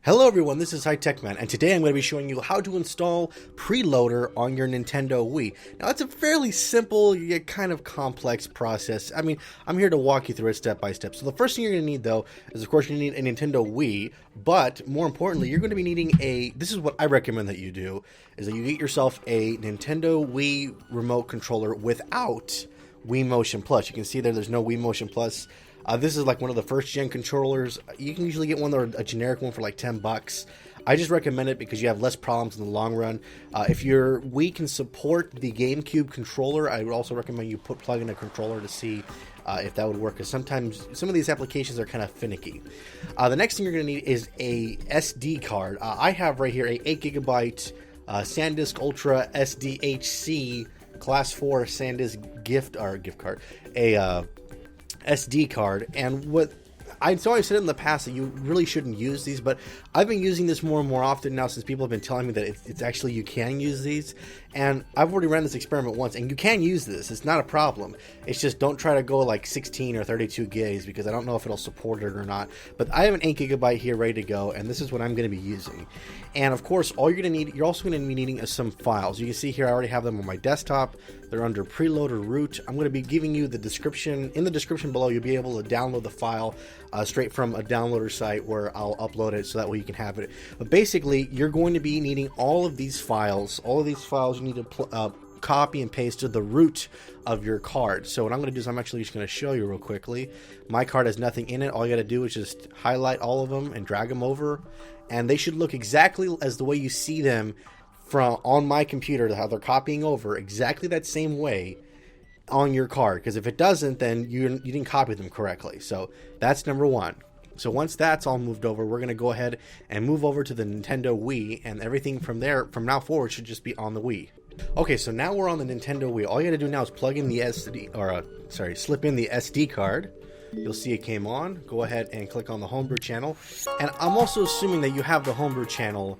Hello everyone, this is HighTeckMan, and today I'm going to be showing you how to install Priiloader on your Nintendo Wii. Now, it's a fairly simple, yet kind of complex process. I mean, I'm here to walk you through it step by step. So the first thing you're going to need, though, is of course you need a Nintendo Wii, but more importantly, you're going to be needing this is what I recommend that you do, is that you get yourself a Nintendo Wii remote controller without Wii Motion Plus. You can see there's no Wii Motion Plus. This is like one of the first gen controllers. You can usually get one or a generic one for like $10. I just recommend it because you have less problems in the long run. If your Wii can support the GameCube controller, I would also recommend you plug in a controller to see if that would work, because sometimes some of these applications are kind of finicky. The next thing you're going to need is a SD card. I have right here a 8GB SanDisk Ultra SDHC Class 4 SanDisk gift card, a SD card. And what I've said in the past that you really shouldn't use these, but I've been using this more and more often now since people have been telling me that it's actually, you can use these. And I've already ran this experiment once, and you can use this. It's not a problem. It's just don't try to go like 16 or 32 gigs, because I don't know if it'll support it or not. But I have an 8GB here ready to go, and this is what I'm going to be using. And of course, you're also going to be needing some files. You can see here I already have them on my desktop. They're under Priiloader root. I'm going to be giving you the description. In the description below, you'll be able to download the file straight from a downloader site where I'll upload it, so that way you can have it. But basically, you're going to be needing all of these files. All of these files you need to copy and paste to the root of your card. So what I'm going to do is I'm actually just going to show you real quickly. My card has nothing in it. All you got to do is just highlight all of them and drag them over, and they should look exactly as the way you see them on my computer, how they're copying over, exactly that same way on your card. Because if it doesn't, then you didn't copy them correctly. So that's number one. So once that's all moved over, we're going to go ahead and move over to the Nintendo Wii, and everything from there, from now forward, should just be on the Wii. Okay, so now we're on the Nintendo Wii. All you got to do now is plug in the slip in the SD card. You'll see it came on. Go ahead and click on the Homebrew Channel. And I'm also assuming that you have the Homebrew Channel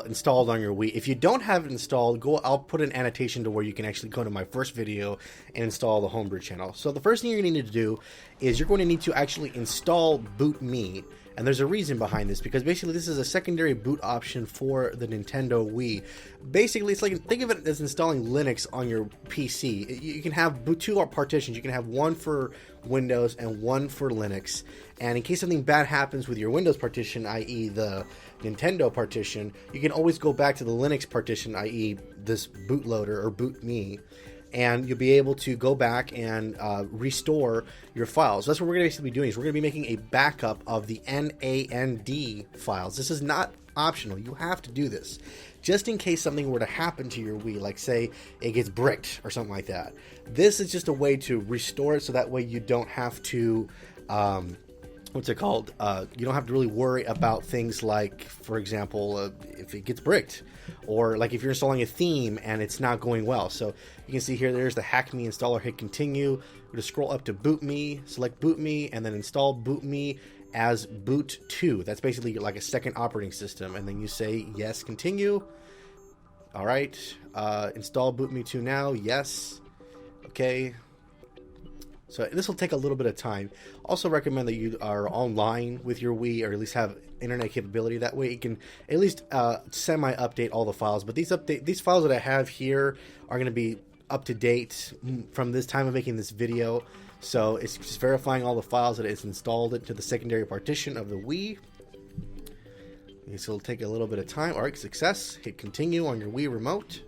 installed on your Wii. If you don't have it installed, I'll put an annotation to where you can actually go to my first video and install the Homebrew Channel. So the first thing you're going to need to do is you're going to need to actually install BootMii. And there's a reason behind this, because basically this is a secondary boot option for the Nintendo Wii. Basically, it's like, think of it as installing Linux on your PC. You can have two partitions. You can have one for Windows and one for Linux. And in case something bad happens with your Windows partition, i.e. the Nintendo partition, you can always go back to the Linux partition, i.e. this bootloader or BootMii, and you'll be able to go back and restore your files. That's what we're going to basically be doing. Is we're going to be making a backup of the NAND files. This is not optional. You have to do this just in case something were to happen to your Wii, like say it gets bricked or something like that. This is just a way to restore it, so that way you don't have to you don't have to really worry about things like, for example, if it gets bricked, or like if you're installing a theme and it's not going well. So you can see here, there's the HackMe installer. Hit continue. We're going to scroll up to BootMii, select BootMii, and then install BootMii as boot 2. That's basically like a second operating system. And then you say yes, continue. All right, install BootMii 2 now. Yes. Okay. So this will take a little bit of time. Also recommend that you are online with your Wii, or at least have internet capability. That way it can at least semi-update all the files. But these files that I have here are going to be up to date from this time of making this video. So it's just verifying all the files that it's installed into the secondary partition of the Wii. So it'll take a little bit of time. All right, success. Hit continue on your Wii remote.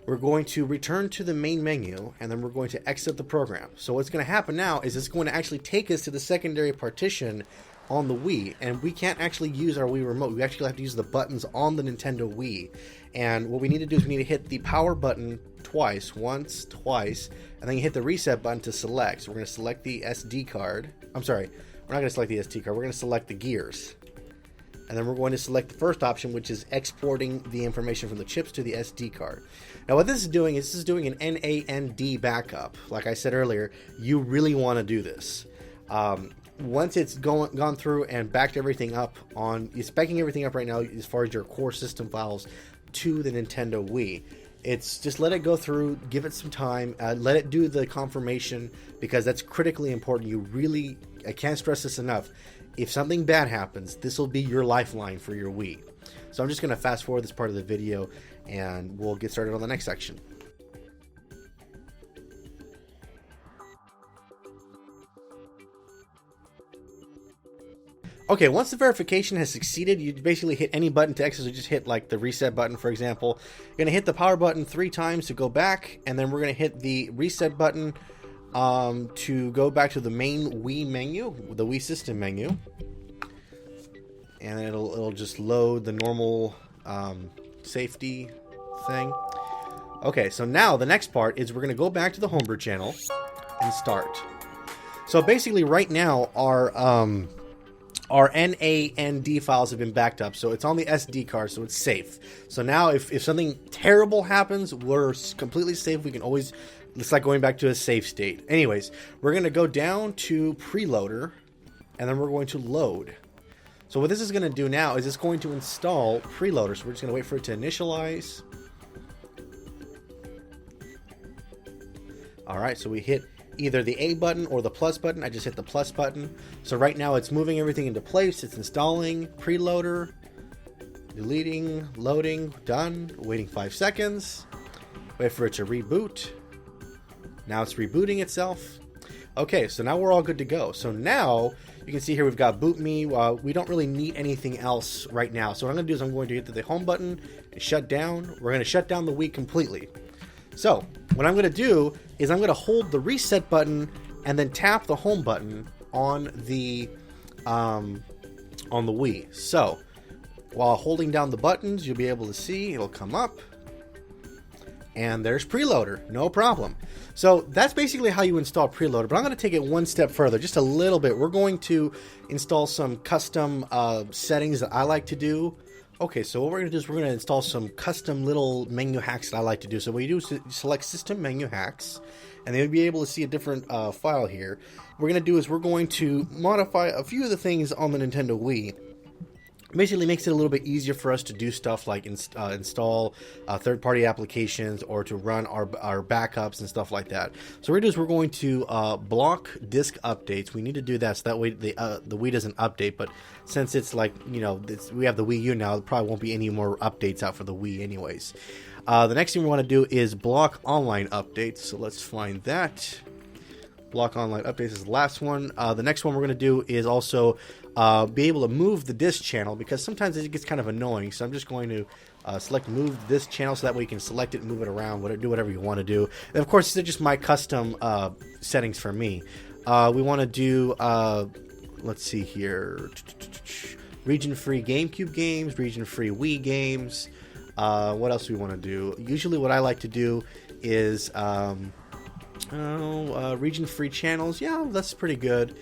We're going to return to the main menu, and then we're going to exit the program. So what's going to happen now is it's going to actually take us to the secondary partition on the Wii, and we can't actually use our Wii remote. We actually have to use the buttons on the Nintendo Wii. And what we need to do is we need to hit the power button twice, and then you hit the reset button to select. So we're going to select the SD card. I'm sorry, we're not going to select the SD card. We're going to select the gears. And then we're going to select the first option, which is exporting the information from the chips to the SD card. Now what this is doing an NAND backup. Like I said earlier, you really want to do this. Once it's gone through and backed everything up it's backing everything up right now as far as your core system files to the Nintendo Wii. It's just let it go through, give it some time, let it do the confirmation, because that's critically important. I can't stress this enough. if something bad happens, this will be your lifeline for your Wii. So I'm just going to fast forward this part of the video and we'll get started on the next section. Okay, once the verification has succeeded, you basically hit any button to exit. So just hit like the reset button, for example. You're going to hit the power button 3 times to go back, and then we're going to hit the reset button to go back to the main Wii menu, the Wii system menu. And it'll just load the normal safety thing. Okay, so now the next part is we're going to go back to the Homebrew channel and start. So basically right now our NAND files have been backed up, so it's on the SD card, so it's safe. So now if something terrible happens, we're completely safe. We can always, it's like going back to a safe state. Anyways, we're going to go down to Priiloader, and then we're going to load. So what this is going to do now is it's going to install Priiloader. So we're just going to wait for it to initialize. Alright, so we hit either the A button or the plus button. I just hit the plus button. So right now it's moving everything into place. It's installing Priiloader, deleting, loading, done, waiting 5 seconds, wait for it to reboot. Now it's rebooting itself. Okay, so now we're all good to go. So now you can see here we've got BootMii. We don't really need anything else right now. So what I'm going to do is I'm going to hit the home button and shut down. We're going to shut down the Wii completely. So what I'm going to do is I'm going to hold the reset button and then tap the home button on the Wii. So while holding down the buttons, you'll be able to see it'll come up. And there's Priiloader, no problem. So that's basically how you install Priiloader, but I'm going to take it one step further, just a little bit. We're going to install some custom settings that I like to do. Okay, so what we're going to do is we're going to install some custom little menu hacks that I like to do. So what you do is you select System Menu Hacks, and then you'll be able to see a different file here. What we're going to do is we're going to modify a few of the things on the Nintendo Wii. Basically makes it a little bit easier for us to do stuff like install third-party applications or to run our backups and stuff like that. So what we're going to do is we're going to block disk updates. We need to do that so that way the Wii doesn't update. But since it's like, you know, we have the Wii U now, there probably won't be any more updates out for the Wii anyways. The next thing we want to do is block online updates. So let's find that. Block online updates is the last one. The next one we're going to do is also be able to move the disk channel, because sometimes it gets kind of annoying. So I'm just going to select move this channel, so that way you can select it and move it around, do whatever you want to do. And of course, these are just my custom settings for me. We want to do, let's see here, region-free GameCube games, region-free Wii games. What else do we want to do? Usually what I like to do is region-free channels. Yeah, that's pretty good.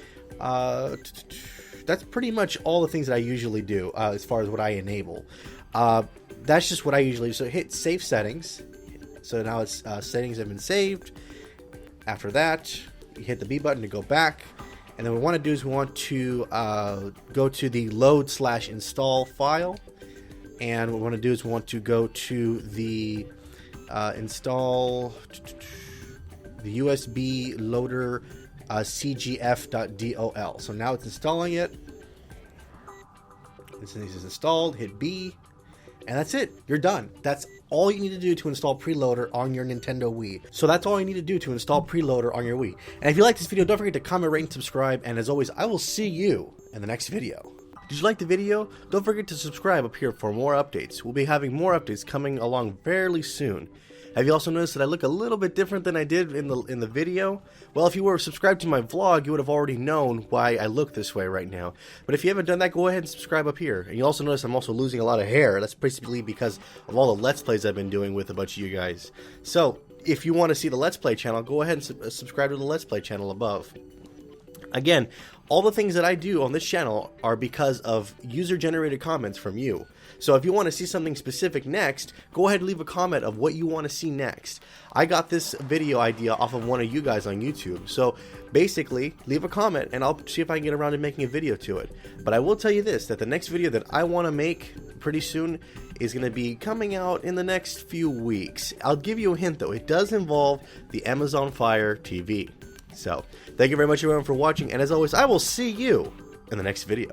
That's pretty much all the things that I usually do as far as what I enable. That's just what I usually do. So hit Save Settings. So now it's settings have been saved. After that, you hit the B button to go back. And then what we want to do is we want to go to the load/install file. And what we want to do is we want to go to the install the USB loader cgf.dol. So now it's installing it. This is installed. Hit B, and that's it. You're done. That's all you need to do to install Priiloader on your Nintendo Wii. So that's all you need to do to install Priiloader on your Wii. And if you like this video, don't forget to comment, rate, and subscribe. And as always, I will see you in the next video. Did you like the video? Don't forget to subscribe up here for more updates. We'll be having more updates coming along fairly soon. Have you also noticed that I look a little bit different than I did in the video? Well, if you were subscribed to my vlog, you would have already known why I look this way right now. But if you haven't done that, go ahead and subscribe up here. And you'll also notice I'm also losing a lot of hair. That's basically because of all the Let's Plays I've been doing with a bunch of you guys. So, if you want to see the Let's Play channel, go ahead and subscribe to the Let's Play channel above. Again, all the things that I do on this channel are because of user-generated comments from you. So if you want to see something specific next, go ahead and leave a comment of what you want to see next. I got this video idea off of one of you guys on YouTube. So basically, leave a comment and I'll see if I can get around to making a video to it. But I will tell you this, that the next video that I want to make pretty soon is going to be coming out in the next few weeks. I'll give you a hint though, it does involve the Amazon Fire TV. So, thank you very much everyone for watching, and as always, I will see you in the next video.